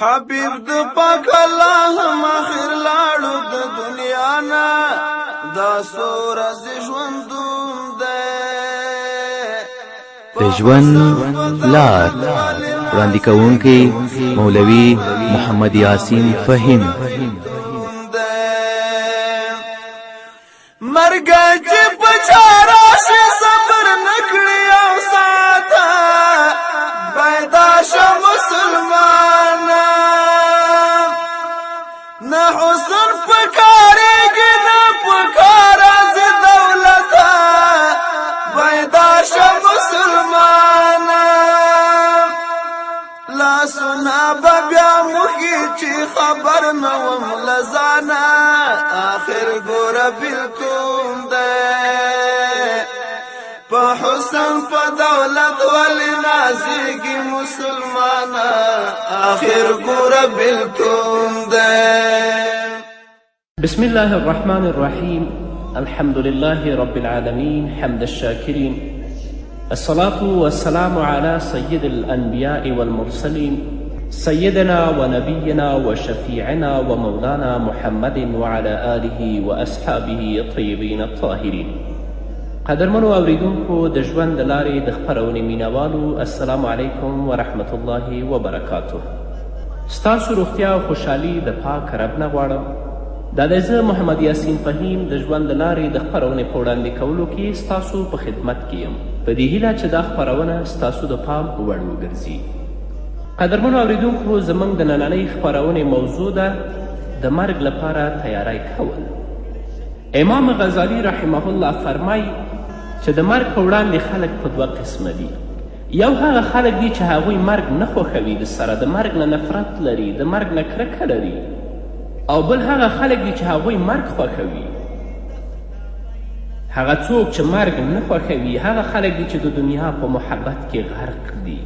حبیب د پاک الله مخیر لاړو د دنیا نه دا سورز ژوندون ده د ژوند لار وړاندې کوونکی مولوي محمد یاسین فهیم. مرګ چې بچارا شي صبر نکړي او ساته پیدا شه مسلمان نه حسن پکارېږي نه پکار از دولت پیدا شه مسلمان لاسونه به بیا مخي چې خبر نه وم لزانه آخر ګوره بلکوم ده په حسن په دولت ولی نازیږي مسلمانه آخر ګوره بلکوم ده. بسم الله الرحمن الرحيم. الحمد لله رب العالمين حمد الشاكرين. الصلاة والسلام على سيد الأنبياء والمرسلين سيدنا ونبينا وشفيعنا ومولانا محمد وعلى آله وأصحابه الطيبين الطاهرين. قدرمنو اوریدونکو د ژوند د لارې د خپرونې مینوالو السلام علیکم ورحمة الله وبرکاته. ستاسو روغتیا او خوشحالي د پاک رب نه غواړم. دا دی زه محمد یاسین فهیم د ژوند د لارې د خپرونې په وړاندې کولو کې ستاسو په خدمت کې یم په دې هیله چې دا خپرونه ستاسو د پام وړ وګرځي. قدرمنو اوریدونکو زموږ د نننۍ خپرونې موضوع ده د مرګ لپاره تیاری کول. امام غزالی رحمه الله فرمایي چې د مرګ په وړاندې خلک په دوه قسمه دي. یو هغه خلک دي چې هغوی مرګ نه خوښوي، د سره د مرګ نه نفرت لري، د مرګ نه کرکه لري، او بل هغه خلک دي چې هغوی مرګ خوښوي. هغه څوک چې مرګ نه خوښوي هغه خلک دي چې د دنیا په محبت کې غرق دي.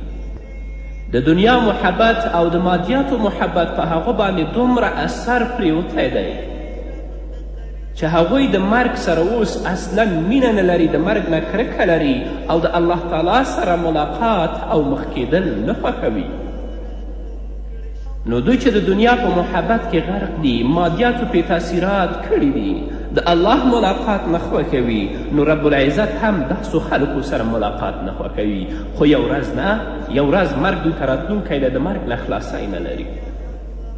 د دنیا محبت او د مادیاتو محبت په هغه باندې دومره اثر پریوتی دی چې هغوی د مرګ سره اوس اصلا مینه نه لري، د مرګ نه کرکه لري او د الله تعالی سره ملاقات او مخ کیدل نه خوښوي. نو دوی چې د دنیا په محبت کې غرق دي، مادیاتو پې تاثیرات کړي دي، د الله ملاقات نه خوښوي، نو رب العزت هم داسو خلکو سره ملاقات نه خوښوي. خو یو ورځ نه، یو ورځ مرګ دوی ته راتلونکی دی، د مرګ نه خلاصی نه لري.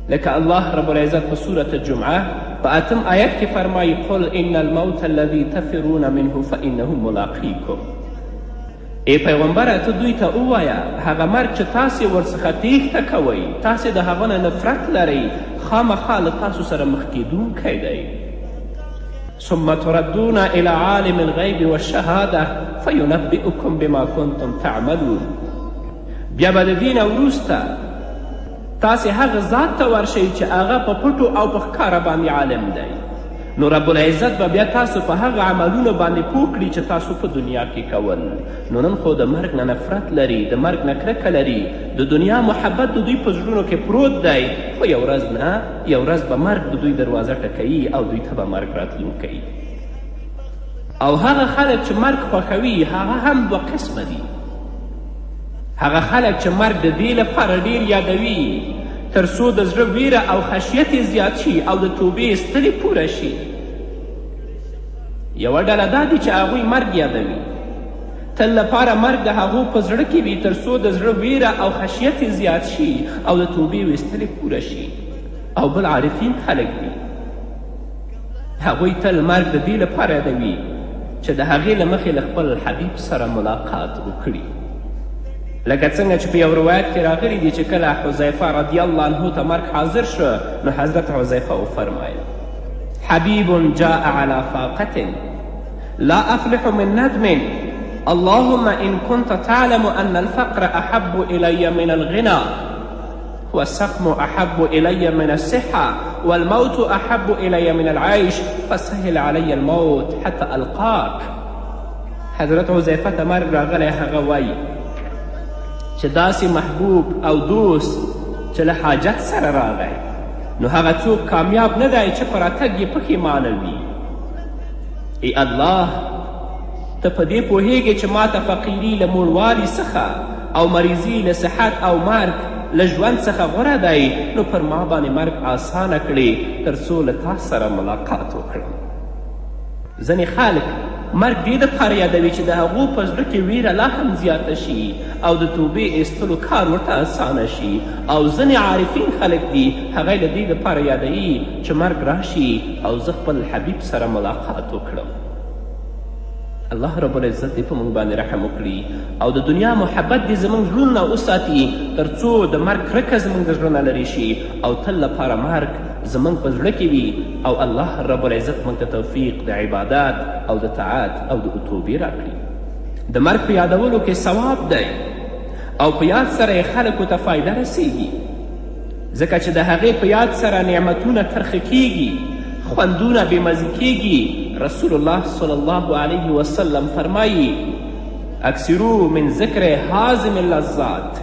لکه الله رب العزت په سورة الجمعه په 8 آیت کې فرمایي قل ان الموت الذي تفرون منه فانه ملاقیکم. ای پیغمبره ته دوی ته ووایه هغه مرګ چې تاسې ورڅخه تیښته کوئ، تاسې د هغه نه نفرت لرئ، خامخا له تاسو سره مخ کیدونکی دی. ثم تردون الى عالم الغیب والشهاده فینبئکم بما کنتم تعملون. بیا به د دې نه وروسته تاسې هغه ذات ته ورشئ چې هغه په پټو او په ښکاره باندې عالم دی. نو رب العزت به بیا تاسو په هغه عملونه باندې پوه کړي چې تاسو په دنیا کې کول. نو نن خو د مرګ نه نفرت لري، د مرګ نه کرکه لري، د دنیا محبت د دوی په زړونو کې پروت دی، خو یو ورځ نه، یو ورځ به مرګ د دوی دروازه ټکوي او دوی ته به مرګ راتلونکی. او هغه خلک چې مرګ خوښوي هغه هم دوه قسمه دي. هغه خلک چې مرګ د دې لپاره ډیر یادوي تر څو د زړه ویره او خشیت یې زیات شي او د توبې ستړي پوره شي. یوه ډله دا دي چې هغوی مرګ یادوي، تل لپاره مرګ د هغو په زړه کې وي تر څو د زړه ویره او خشیت یې زیات شي او د توبې ویستلې پوره شي. او بل عارفین خلک دي، هغوی تل مرګ د دې لپاره یادوي چې د هغې له مخې له خپل حبیب سره ملاقات وکړي. لکه څنګه چې په یو روایت کې راغلی دي چې کله حذیفه رضی الله عنه ته مرګ حاضر شو نو حضرت حذیفه وفرمایل حبیب جاء على فاقة لا افلح من ندم اللهم ان كنت تعلم ان الفقر احب الي من الغنى والسقم احب الي من الصحة والموت احب الي من العيش فسهل علي الموت حتى القاك. حضرت حذیفه ته مرګ راغلی هغه وایي چې داسې محبوب او دوست چې له حاجت سره راغی نو هغه څوک کامیاب نه دی چې په راتګ یې پښیمانه وي. ای الله ته په دې پوهیږې چې ما ته فقیري له موړوالي څخه او مریضي له صحت او مرګ له ژوند څخه غوره دی، نو پر ما باندې مرګ آسانه کړي تر څو له تا سره ملاقات وکړم. ځینې خلک مرګ دې دپاره یادوي چې د هغو په زړه کې ویره لا هم زیاته شي او د توبې ایستلو کار ورته اسانه شي. او ځینې عارفین خلک دي، هغه یې د دې دپاره یادوي چې مرګ راشي او زه خپل حبیب سره ملاقات وکړم. الله رب العزت دې په موږ باندې رحم وکړي او د دنیا محبت دې زموږ زړونونه وساتي تر څو د مرګ کرکه زموږ د زړه نه لرې شي او تل لپاره مرګ زموږ په زړه کې وي او الله رب العزت موږ ته توفیق د عبادات او د طاعت او د توبې راکړي. د مرګ په یادولو کې ثواب دی او په یاد سره یې خلکو ته فایده رسیږي، ځکه چې د هغې په یاد سره نعمتونه ترخه کیږي، خوندونه بېمزې کیږي. رسول الله صلی الله علیه وسلم فرمایي اکثرو من ذکر حازم اللذات،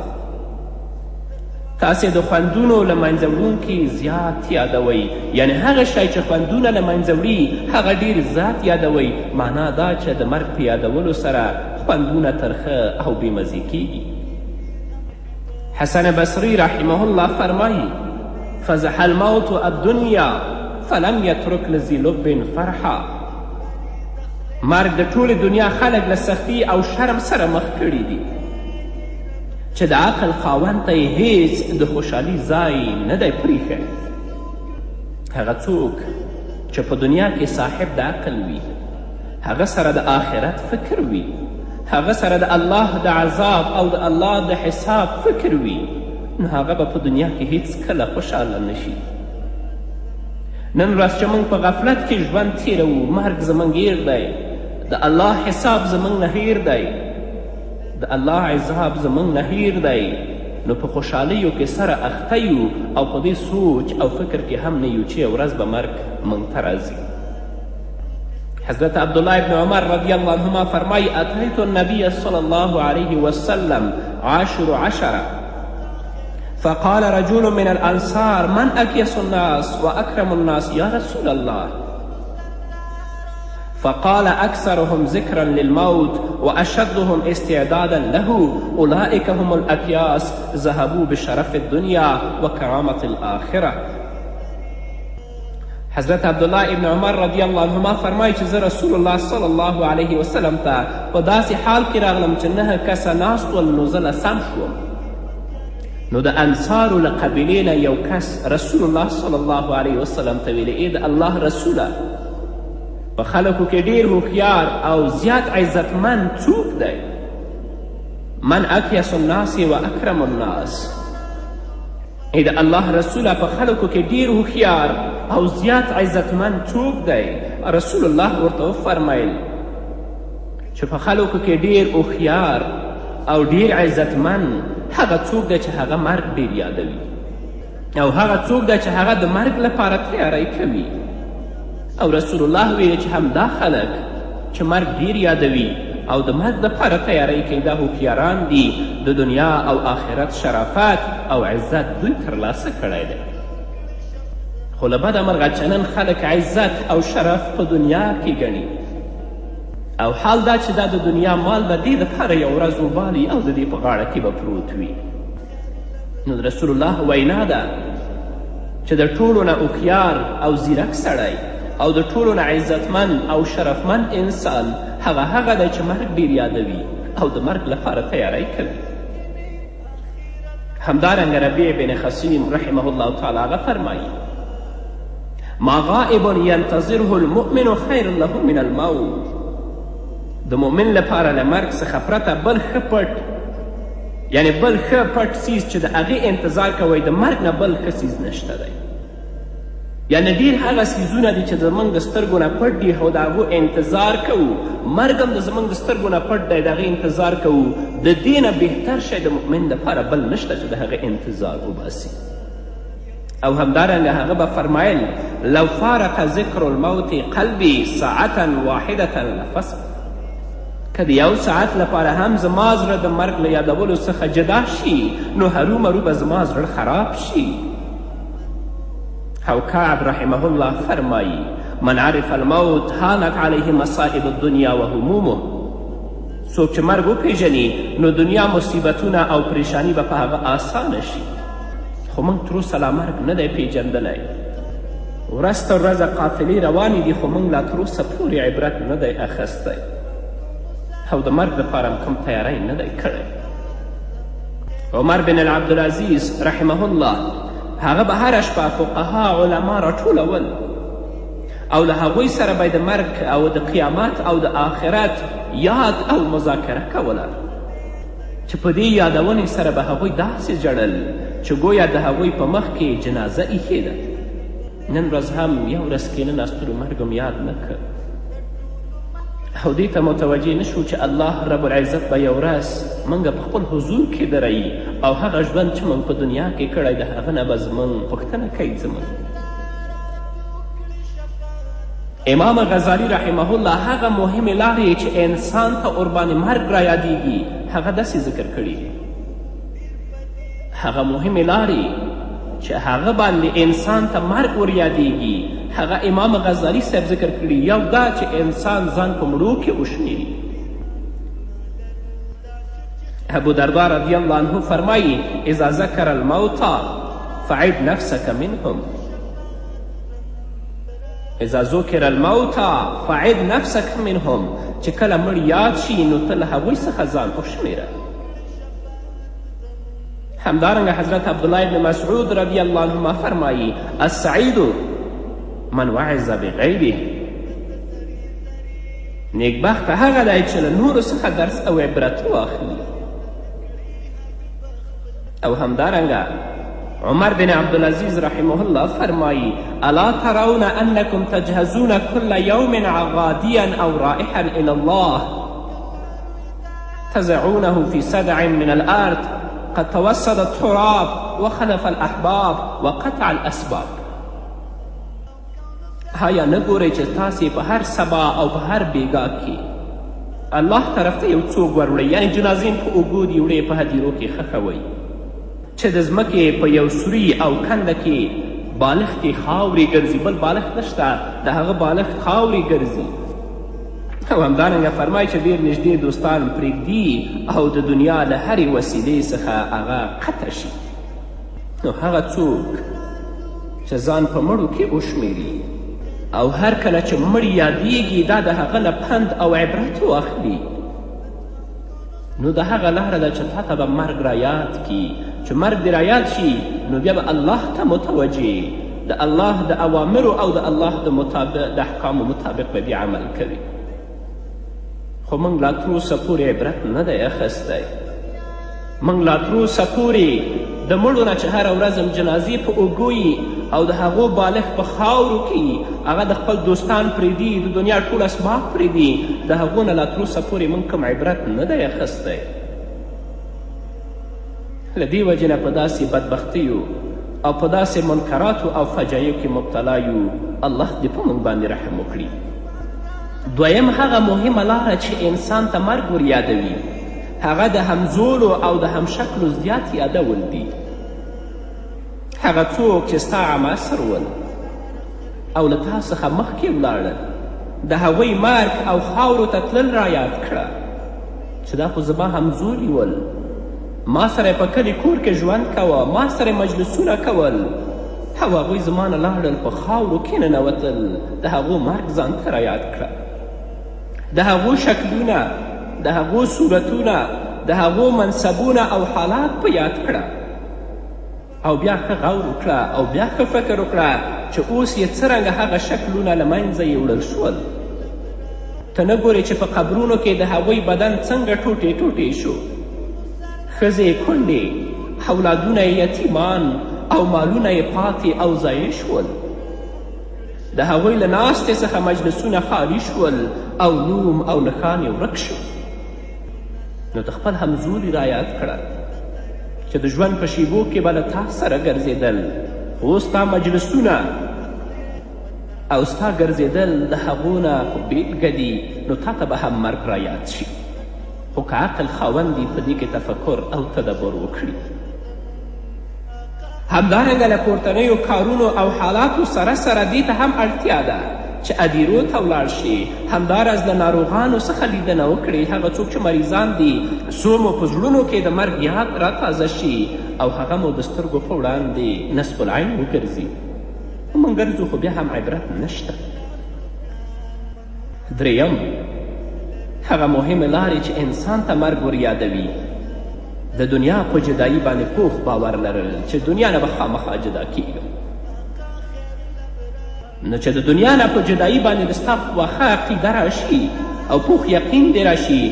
تاسې د خوندونو له منځه وړونکي زیات یادوئ، یعنی هغه شی چې خوندونه له منځه وړي هغه ډیر زیات یادوئ. معنا دا چې د مرګ په یادولو سره خوندونه ترخه او بېمزې کیږي. حسن بصری رحمه الله فرمایي فزح الموت الدنیا فلم یترک لذی لب فرحا. مرګ د ټولې دنیا خلک له سختي او شرم سره مخ کړي دي چې د عقل خاوند ته یې هیڅ د خوشحالي ځای نه دی پریښی. هغه څوک چې په دنیا کې صاحب د عقل وي، هغه سره د آخرت فکر وي، هغه سره د الله د عذاب او د الله د حساب فکر وي، نو هغه به په دنیا کې هیڅ کله خوشحاله نشي. نن ورځ چې موږ په غفلت کې ژوند تیروو، مرګ زموږ هیر دی، د الله حساب زموږ نه هیر دی، د الله عذاب زموږ نه هیر دی، نو په خوشحالیو کې سره اخته یو او په دې سوچ او فکر کې هم نه یو چې یو ورځ به مرګ موږ ته راځي. حضرت عبدالله ابن عمر رضی الله عنهما فرمایي اتیت النبی صلی الله علیه وسلم 10 فقال رجل من الانصار من اکیس الناس واکرم الناس یا رسول الله فقال اکثرهم ذکرا للموت واشدهم استعدادا له اولئک هم الاکیاس ذهبوا بشرف الدنیا وکرامة الاخره. حضرت عبدالله ابن عمر رضی الله عنهما فرمایي چې زه رسول الله صلی الله علیه وسلم ته په داسې حال کې راغلم چې 9 کسه ناست ول، نو زه لسم شوم. نو د انصارو له قبیلې نه یو کس رسول الله صلی الله علیه وسلم ته ویلې ای د الله رسوله، په خلکو کې ډیر هوښیار او زیات عزتمند څوک دی؟ من اکیس الناس و اکرم الناس. ای د الله رسوله په خلکو کې ډیر هوښیار او زیات عزتمند څوک دی؟ رسول الله ورته وفرمیل چې په خلکو کې ډیر هوښیار او ډیر عزتمند هغه څوک دی چې هغه مرګ ډیر یادوي او هغه څوک دی چې هغه د مرګ لپاره تیاری کوي. او رسول الله ویلي چې همدا خلک چې مرګ ډیر یادوي او د مرګ دپاره تیاری کوي دا هوښیاران دي، د دنیا او آخرت شرافت او عزت دوی ترلاسه کړی دی. خو له بده مرغه چې نن خلک عزت او شرف په دنیا کې ګڼي او حال دا چې دا د دنیا مال به دې دپاره یو ورځ وبالي او د دې په غاړه کې به پروت وي. نو رسول الله وینا ده چې د ټولو نه هوښیار او زیرک سړی او د ټولو نه عزتمند او شرفمند انسان هغه دی چې مرګ ډیر یادوي او د مرګ لپاره تیاری کوي. همدارنګه ربیع بن خصیم رحمه الله تعالی هغه فرمایي ما غائب ینتظره المؤمن خیر له من الموت. د مؤمن لپاره له مرګ څخه پرته بل ښه پټ یعنی بل ښه پټ څیز چې د هغې انتظار کوئ د مرګ نه بل ښه څیز نشته دی. یعنی ډیر هغه څیزونه دي چې زموږ د سترګو نه پټ دي او د هغو انتظار کوو، مرګ هم د زموږ د سترګو نه پټ دی، د هغې انتظار کوو. د دې نه بهتر شی د مؤمن دپاره بل نشته چې د هغې انتظار وباسي. او همدارنګه هغه به فرمایل لو فارق ذکر الموت قلبي ساعة واحدة لفسد. که د یو ساعت لپاره هم زما زړه د مرګ له یادولو څخه جدا شي نو هرومرو به زما زړه خراب شي. او کعب رحمه الله فرمایي من عرف الموت هانت علیه مصائب الدنیا و همومه. څوک چې مرګ وپیژني نو دنیا مصیبتونه او پریشانی به په هغه آسانه شي. خو موږ تر اوسه لا مرګ نه دی پیژندلی. ورځ تر ورځه قافلې روانې دي خو موږ لا تر اوسه پورې عبرت نه دی اخیستی او د مرګ دپاره هم کوم تیاری نه دی کړی. عمر بن عبدالعزیز رحمه الله هغه به هره شپه فقها علما راټولول او له هغوی سره به د مرګ او د قیامت او د آخرت یاد او مذاکره کوله چې په دې یادونې سره به هغوی داسې ژړل چې گویا د هغوی په مخ کې جنازه ایښې ده. نن ورځ هم یو ورځ کې نه ناستلو مرګ هم یاد نه کړ او دې ته متوجه نه شو چې الله رب العزت به یو ورځ موږ په خپل حضور کې دروي او هغه ژوند چې موږ په دنیا کې کړی د هغه نه به زموږ پوښتنه کوي زموږ. امام غزالی رحمه الله هغه مهمې لارې چې انسان ته ورباندې مرګ را یادیږي هغه داسې ذکر کړي دي. هغه مهمې لارې چې هغه باندې انسان ته مرګ ور یادیږي هغه امام غزالی صاحب ذکر کړي. یو دا چې انسان ځان په مړو کې وشمېري. ابو دردا رضی الله عنه فرمایي اذا ذکر الموتى فعد نفسك منهم. اذا ذکر الموتى فعد نفسك منهم چې کله مړ یاد شي نو ته له هغوی څخه ځان وشمېره. همدارنګه حضرت عبدالله ابن مسعود رضی الله عنهما فرمایي السعید من وعظ بغیره. نیکبخته هغه دی چې له نورو څخه درس او عبرت واخلي. او همدارنګه عمر بن عبدالعزیز رحمه الله فرمایي الا ترون انکم تجهزون كل یوم غادیا او رائحا الى الله تزعونه في صدع من الارض قد توسد التراب وخلف الاحباب وقطع الاسباب. آیا نه ګورئ چې تاسې په هر سبا او په هر بیګا کې الله طرف ته یو څوک وروړئ یعنې جنازین په اوږو دي وړې په هدیرو کې ښخوئ چې د ځمکې په یو سوري او کنده کې بالښتې خاورې ګرځي بل بالښت نشته د هغه بالښت خاورې ګرځي. او همدارنګه فرمایي چې ډېر نږدې دوستان پرېږدي او د دنیا له هرې وسیلې څخه هغه قطع شي. نو هغه څوک چې ځان په مړو کې وشمېري او هر کله چې مړ یادیږي دا د هغه نه پند او عبرت واخلي نو د هغه لاره ده چې تا ته به مرګ را یاد کي. چې مرګ دې را یاد شي نو بیا به الله ته متوجه د الله د اوامرو او د الله د احکامو مطابق به بیا عمل کوي. خو موږ لا تر اوسه پورې عبرت نه دی اخیستی. موږ لا تر اوسه پورې د مړو نه چې هره ورځ هم جنازې په اوږو او د هغو بالښت په خاورو کې هغه د خپل دوستان پرېږدي د دنیا ټول اسباب پرېږدي د هغو نه لا تر اوسه پورې موږ کوم عبرت نه دی اخیستی. له دې وجې نه په داسې بدبختیو او په داسې منکراتو او فجایو کې مبتلا یو. الله دې په موږ باندې رحم وکړي. دویم هغه مهمه لاره چې انسان ته مرګ ور یادوي هغه د همزولو او د همشکلو زیات یادول دي. هغه څوک چې ستا عماصر ول او له تا څخه مخکې ولاړل د هغوی مرګ او خاورو ته تلل را یاد کړه چې دا خو زما همزولي ول، ما سره په کلي کور کې ژوند کوه، ما سره مجلسونه کول او هغوی زما نه لاړل په خاورو کې ننوتل. د هغو مرګ ځان ته را یاد کړه، د هغو شکلونه، د هغو صورتونه، د هغو منصبونه او حالات په یاد کړه او بیا ښه غور وکړه او بیا ښه فکر وکړه چې اوس یې څرنګه هغه شکلونه له منځه یې وړل شول. ته نه ګورې چې په قبرونو کې د هغوی بدن څنګه ټوټې ټوټې شو، ښځې کونډې، اولادونه یې یتیمان او مالونه یې پاتې او ضایع شول. د هغوی له ناستې څخه مجلسونه خالي شول او نوم او نښان یې ورک شو. نو د خپل همزولي را یاد کړه چې د ژوند په شیبو کې به له تا سره ګرځېدل، خو ستا مجلسونه او ستا ګرځېدل د هغو نه خو بېلګه دي، نو تا ته به هم مرګ را یاد شي. خو که عقل خاوند دي په دې کې تفکر او تدبر وکړي. همدارنګه له پورتنیو کارونو او حالاتو سره سره دې ته هم اړتیا ده چې ادیرو ته ولاړ شي، همداراز له ناروغانو څخه لیدنه وکړي، هغه څوک چې مریضان دي څو مو په زړونو کې د مرګ یاد راتازه شي او هغه مو د سترګو په وړاندې نصب العین وګرځي. موږ ګرځو خو بیا هم عبرت نشته. دریم، هغه مهمې لارې چې انسان ته مرګ ور یادوي، د دنیا په جدایي باندې پوخ باور لرل چې دنیا نه به خامخا جدا کیږم. نو چې د دنیا نه په جدایي باندې د ستا پخه عقیده راشي او پوخ یقین دې راشي،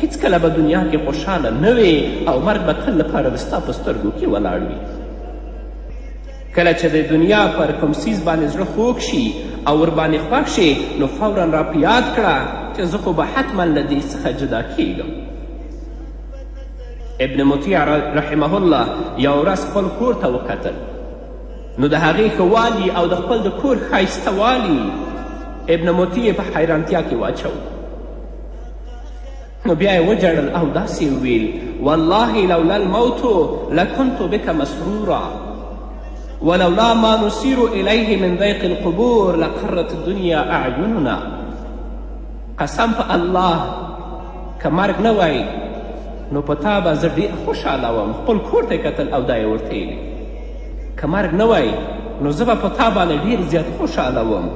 هیڅکله به دنیا کې خوشحاله نه وې او مرګ به تل لپاره د ستا په سترګو کې ولاړ وي. کله چې د دنیا پر کوم څیز باندې زړه خوږ شي او ورباندې خوښ شي، نو فورا را په یاد کړه چې زه خو به حتما له دې څخه جدا کیږم. ابن مطیع رحمه الله یو ورځ خپل کور ته وکتل، نو د هغې ښه والي او د خپل د کور ښایسته والي ابن مطیع په حیرانتیا کې واچو. نو بیا یې وجړل او داسې وویل: والله لولا الموت لکنت بک مسرورا ولولا ما نسیر الیه من ضیق القبور لقرت الدنیا اعیننا. قسم په الله که مرګ نه وای نو په تا به زه ډېر خوشحاله وم. خپل کور ته یې کتل او دا یې ورته ویلي، که مرګ نه وای نو زه به په تا باندې ډېر زیات خوشحاله وم،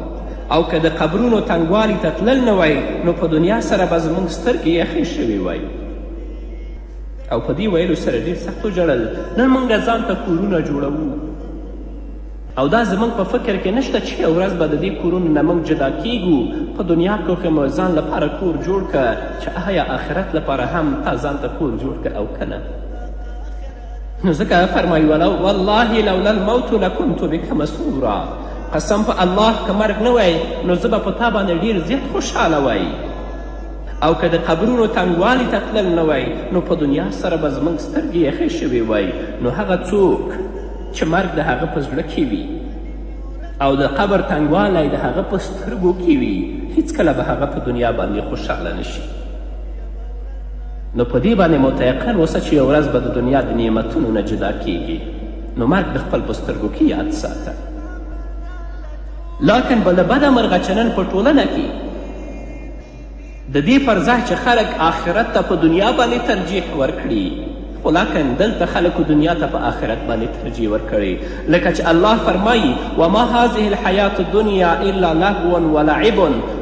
او که د قبرونو تنګوالي ته تلل نه وای نو په دنیا سره به زموږ سترګې یخې شوې وای. او په دې ویلو سره ډېر سخت وژړل. نن موږ ځان ته کورونه جوړوو او دا زموږ په فکر کې نشته چې یو ورځ به د دې کورونو نه موږ جدا کیږو. په دنیا کې مو ځان لپاره کور جوړ که چې آیا آخرت لپاره هم تا ځان ته کور جوړ که او که نه. نو ځکه فرمایي والله لولا الموت لکنت بک مسرورا. قسم په الله که مرګ نه وای نو زه به په تا باندې ډېر زیات خوشحاله وای، او که د قبرونو تنګوالي ته تلل نه وای نو په دنیا سره به زموږ سترګې یخې شوې وای. نو هغه څوک چې مرګ د هغه په زړه کې وي او د قبر تنګوالی د هغه په سترګو کې وي، هیڅکله به هغه په دنیا باندې خوشحاله نشي. نو په دې باندې متیقن اوسه چې یو ورځ به د دنیا د نعمتونو نه جدا کیږي، نو مرګ د خپل په سترګو کې یاد ساته. لاکن بله بده مرغه چې نن په ټولنه کې د دې پر ځای چې خلک آخرت ته په دنیا باندې ترجیح ورکړي، خو لاکن دلته خلکو دنیا ته په آخرت باندې ترجیح ورکړي. لکه چې الله فرمایي: وما هذه الحیات الدنیا الا لهو ولعب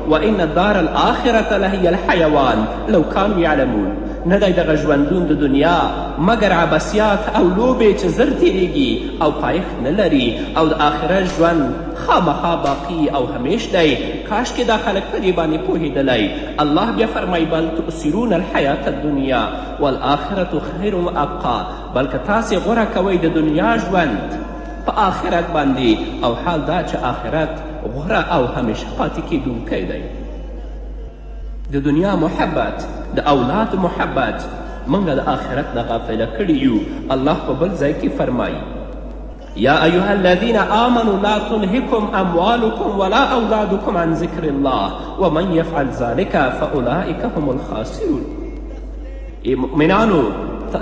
وان الدار الاخرة لهی الحیوان لو کانوا یعلمون. نه دی دغه ژوندون د دنیا مګر عبثیات او لوبې چې زر تیریږي او پایښت نه لري، او د آخرت ژوند خامخا باقي او همیش دی. کاشکې دا خلک په دې باندې پوهېدلی. الله بیا فرمایي: بل تؤثرون الحیات الدنیا والآخرة خیر وابقا. بلکې تاسې غوره کوئ د دنیا ژوند په آخرت باندې، او حال دا چې آخرت غوره او همیشه پاتې کیدونکی دی. د دنیا محبت، د اولاد محبت موږ د آخرت نه غافله کړي یو. الله په بل ځای کې فرمایي: یا ایها الذین آمنوا لا تلهکم اموالکم ولا اولادکم عن ذکر الله ومن یفعل ذلک فاولئک هم الخاسرون. مؤمنانو،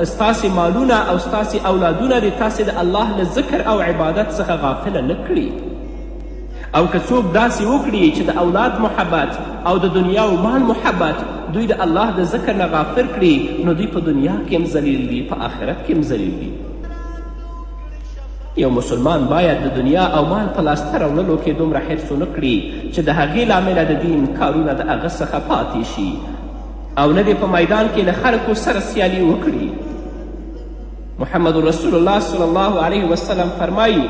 ستاسې مالونه او ستاسې اولادونه دې تاسې د الله له ذکر او عبادت څخه غافله نه کړي. او که څوک داسې وکړي چې د اولاد محبت او د دنیا او مال محبت دوی د الله د ذکر نه غافل کړي، نو دوی په دنیا کې هم ذلیل دي، په آخرت کې هم ذلیل دي. یو مسلمان باید د دنیا او مال په لاسته راوړلو کې دومره حرص ونه کړي چې د هغې لامله د دین کارونه د هغه څخه پاتې شي، او نه دې په میدان کې له خلکو سره سیالي وکړي. محمد رسول الله صلی الله علیه وسلم فرمایي،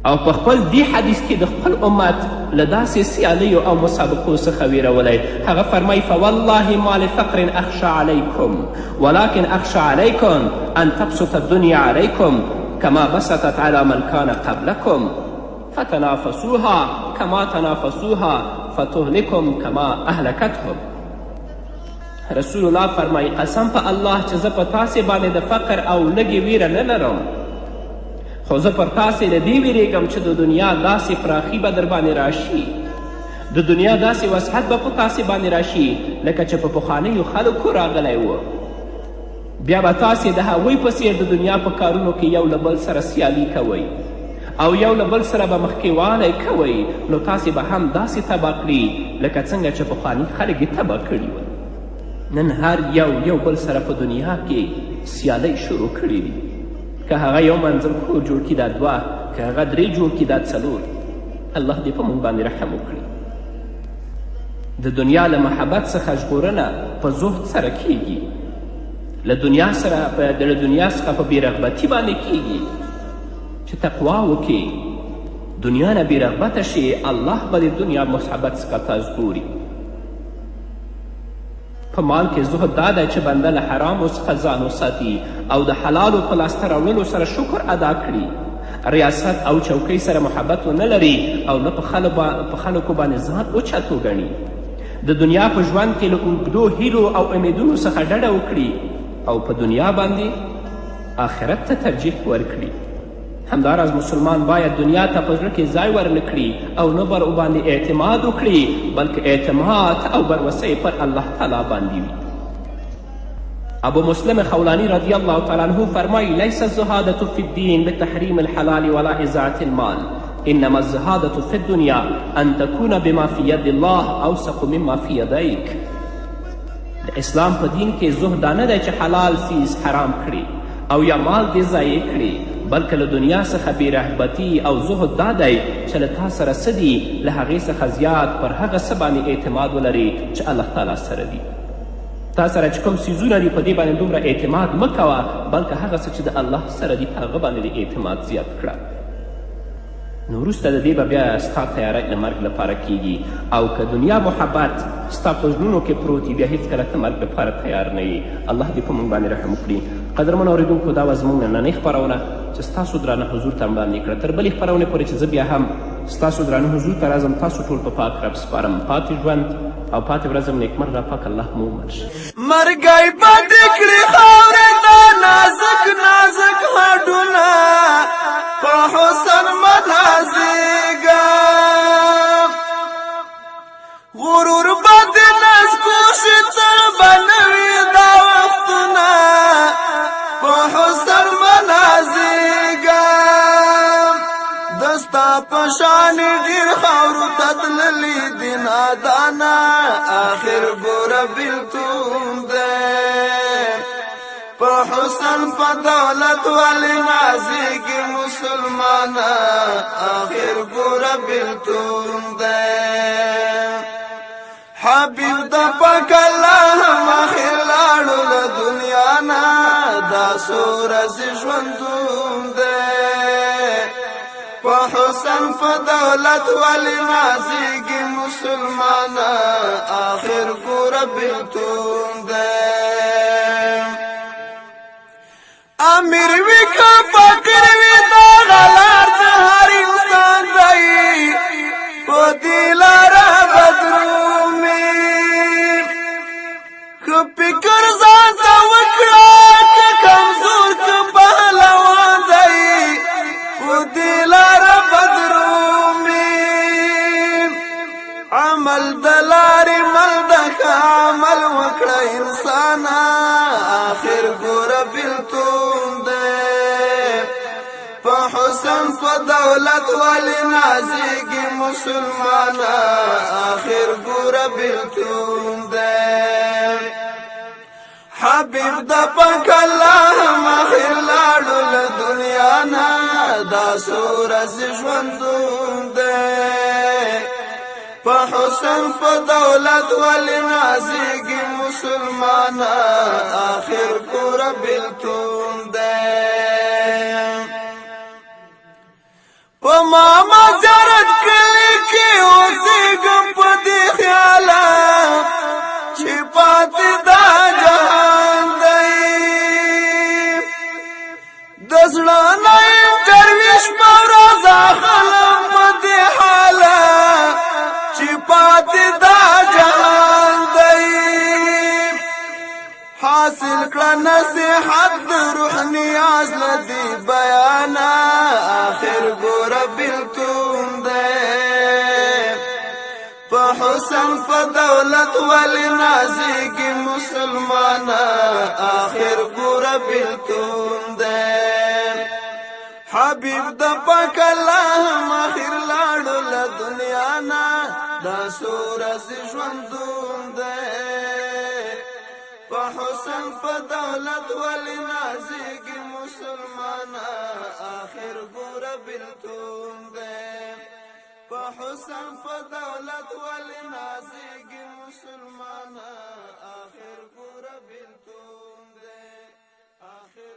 او په خپل دې حدیث کې د خپل امت له داسې سیالیو او مسابقو څخه ویرولی. هغه فرمایي: فوالله ما لفقر اخشى علیکم ولكن اخشى علیکم ان تبسط الدنیا علیکم کما بسطت على من کان قبلکم فتنافسوها کما تنافسوها فتهلکم کما اهلکتهم. رسول الله فرمایي: قسم په الله چې زه په تاسې باندې د فقر او لږې ویره نه لرم، خو زه پر تاسې له دې ویرېږم چې د دنیا داسې پراخي به در باندې راشي، د دنیا داسې وسعت به په تاسې باندې راشي لکه چې په پخوانیو خلکو راغلی و. بیا به تاسې د هغوی په څیر د دنیا په کارونو کې یو له بل سره سیالي کوئ، او یو له بل سره به مخکېوالی کوئ نو تاسې به هم داسې تباه کړي لکه څنګه چې پخواني خلک یې تباه کړي ول. نن هر یو بل سره په دنیا کې سیالۍ شروع کړي دي. که هغه یو منزل کور جوړ کړي دا 2، که هغه 3 جوړ کړي دا 4. الله دې په موږ باندې رحم وکړي. د دنیا له محبت څخه ژغورنه په زهد سره کیږي. له دنیا څخه په بېرغبتي باندې کیږي. چې تقوا وکړي، دنیا نه بېرغبته شي، الله به د دنیا محبت څخه تا ژغوري. په مال کې زهد دا دی چې بنده له حرامو څخه ځان وساتي او د حلالو په لاسته راوړلو سره شکر ادا کړي. ریاست او چوکۍ سره محبت ونه لري او نه په خلکو باندې ځان اوچت وګڼي. د دنیا په ژوند کې له اوږدو هیلو او امیدونو څخه ډډه وکړي او په دنیا باندې آخرت ته ترجیح ورکړي. همداراز مسلمان باید دنیا ته په زړه کې ځای ورنه کړي او نه بر باندې اعتماد وکړي بلکې اعتماد او بروسه پر الله تعالی باندې وي. ابو مسلم خولانی رضی الله تعالی عنه فرمایي لیس الزهادة فی الدین بتحریم الحلال ولا اضاعة المال انما الزهادة في الدنيا ان تكون بما في يد الله اوثق مما في يديك. د اسلام په دین کې زهد دا نه دی چې حلال څیز حرام کړي او یا مال دې ضایع کړي، بلکې له دنیا څخه بېرغبتي او زهد دا دی چې له تا سره څه دي له هغې څخه زیات پر هغه څه باندې اعتماد ولري چې الله تعالی سره دي. تا سره چې کوم څیزونه دي په دې باندې دومره اعتماد مه کوه، بلکې هغه څه چې د الله سره دي په هغه باندې د اعتماد زیات کړه. نو وروسته د دې به بیا ستا تیاری د مرګ لپاره کیږي او که دنیا محبت ستا په زړونو کې پروت وي بیا هېڅکله ته مرګ لپاره تیار نه یې. الله دې په موږ باندې رحم وکړي. قدرمنو اورېدونکو دا وه زموږ نننۍ خپرونه چې ستاسو درانه حضور ته وړاندې کړه. تر بلې خپرونې پورې چې زه بیا هم ستاسو درانه حضور ته راځم تاسو ټول په پاک رب سپارم. پاتې ژوند او پاتې ورځم نیکمرغه پاک الله مو ومن شي. مرګی پاتې کړي خاورې ته نازک نازک هډونه په حسن منازېږه غرور به د نسکو شي څه به نه وي دا وختونه په حسن منازېږه د ستا په شانې ډېر خاورو ته تللي دي نادانه آخر ګوره بېلتون دی په حسن په دولت ولې نازېږي مسلمانه آخر ګوره بېلتون دی حبیب د پاک الله مخې لاړو له دنیا نه دا څو ورځې ژوندون دی په حسن په دولت ولې نازېږي مسلمانه آخر ګوره بېلتون دی امیر وي که فقیر وي دغه لار د هر انسان دی په دې لاره بدرومي که فکر ځان ته وکړه که کمزور که پهلوان دی په دې لاره بدرومي عمل د لارې مل د ښه عمل وکړه انسانه آخر ګوره بېلتون حسن په دولت ولې نازېږي مسلمانه آخر ګوره بېلتون دی حبیب د پاک الله مخې لاړو له دنیا نه دا څو ورځې ژوندون دی په حسن په دولت ولې نازېږي مسلمانه آخر ګوره بېلتون دی په ما مزارت کلي کې اوسېږم په دې خیاله چې پاتې دا جهان دی د زړه نه یم درویش په ورځ اخلم په دې حاله چې پاتې دا جهان دی حاصل کړه نصیحت د روح نیاز له دې بیانه آخر ګوره بېلتون دی په حسن په دولت ولې نازېږي مسلمانه آخر ګوره بېلتون دی حبیب د پاک الله مخیر لاړو له دنیا نه دا سورز ژوندون دی په حسن په دولت ولې نازېږي مسلمانه آخر ګوره بېلتون دی په حسن په دولت ولې نازېږي مسلمانه آخر ګوره بېلتون دی آخر